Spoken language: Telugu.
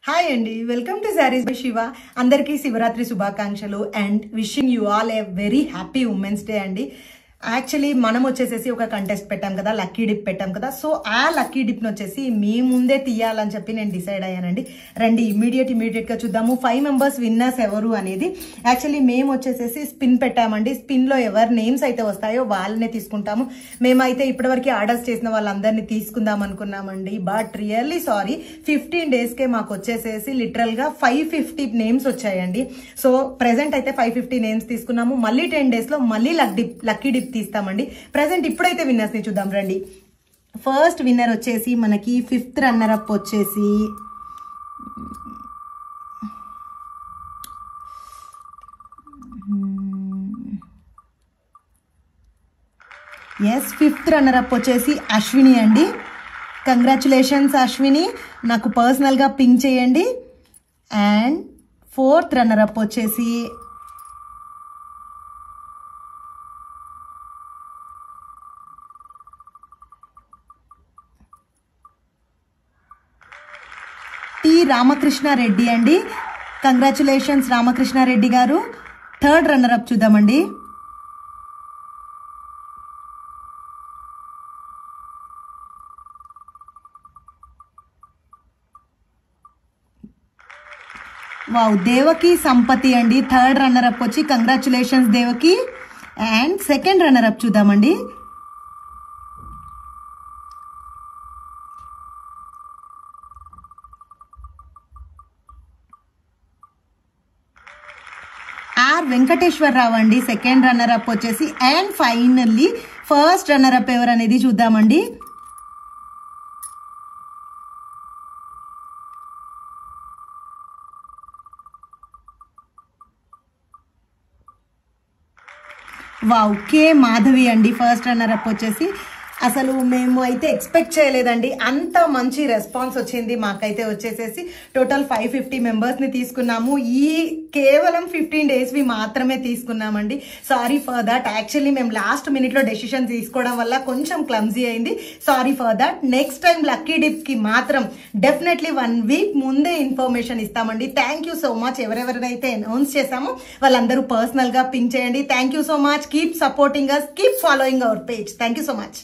హాయ్ అండి, welcome to saris by Shiva. అందరికీ శివరాత్రి శుభాకాంక్షలు and wishing you all a very happy women's day అండి. యాక్చువల్లీ మనం వచ్చేసేసి ఒక కంటెస్ట్ పెట్టాం కదా, లక్కీ డిప్ పెట్టాం కదా. సో ఆ లక్కీ డిప్ని వచ్చేసి మీ ముందే తీయాలని చెప్పి నేను డిసైడ్ అయ్యానండి. రండి ఇమీడియట్గా చూద్దాము 5 మెంబర్స్ విన్నర్స్ ఎవరు అనేది. యాక్చువల్లీ మేము వచ్చేసేసి స్పిన్ పెట్టామండి. స్పిన్లో ఎవరి నేమ్స్ అయితే వస్తాయో వాళ్ళనే తీసుకుంటాము. మేమైతే ఇప్పటివరకు ఆర్డర్స్ చేసిన వాళ్ళందరినీ తీసుకుందాం అనుకున్నామండి. బట్ రియల్లీ సారీ, 15 డేస్కే మాకు వచ్చేసేసి లిటరల్గా 550 నేమ్స్ వచ్చాయండి. సో ప్రెసెంట్ అయితే 550 నేమ్స్ తీసుకున్నాము. మళ్ళీ 10 డేస్లో మళ్ళీ లక్కీ డిప్ తీస్తామండి. ప్రెసెంట్ ఇప్పుడైతే విన్నర్స్ ని చూద్దాం రండి. ఫస్ట్ విన్నర్ వచ్చేసి మనకి 5th రన్నర్ అప్ వచ్చేసి ఎస్ 5th రన్నర్ అప్ వచ్చేసి అశ్విని అండి. కంగ్రాచులేషన్స్ అశ్విని, నాకు పర్సనల్గా పింక్ చేయండి. అండ్ 4th రన్నర్ అప్ వచ్చేసి టి రామకృష్ణారెడ్డి అండి. కంగ్రాచులేషన్స్ రామకృష్ణారెడ్డి గారు. 3rd రన్నర్ అప్ చూద్దామండి. వావ్, దేవకి సంపతి అండి. 3rd రన్నర్ అప్ వచ్చి congratulations Devaki. And 2nd runner up చూద్దామండి. ఆర్ వెంకటేశ్వరరావు అండి. 2nd రన్నర్ అప్ వచ్చేసి. And finally 1st runner up ఎవరు అనేది చూద్దామండి. వావ్, కే మాధవి అండి. 1st రన్నర్ అప్ వచ్చేసి. అసలు మేము అయితే ఎక్స్పెక్ట్ చేయలేదండి, అంత మంచి రెస్పాన్స్ వచ్చింది. మాకైతే వచ్చేసేసి టోటల్ 550 మెంబర్స్ని తీసుకున్నాము. ఈ కేవలం 15 డేస్వి మాత్రమే తీసుకున్నామండి. Sorry for that. యాక్చువల్లీ మేము లాస్ట్ మినిట్లో డెసిషన్ తీసుకోవడం వల్ల కొంచెం క్లమ్జీ అయింది. Sorry for that. Next time lucky డిప్కి మాత్రం డెఫినెట్లీ 1 వీక్ ముందే ఇన్ఫర్మేషన్ ఇస్తామండి. Thank you so much. ఎవరెవరినైతే అనౌన్స్ చేశామో వాళ్ళందరూ పర్సనల్గా పింక్ చేయండి. Thank you so much. Keep supporting us, keep following our page. Thank you so much.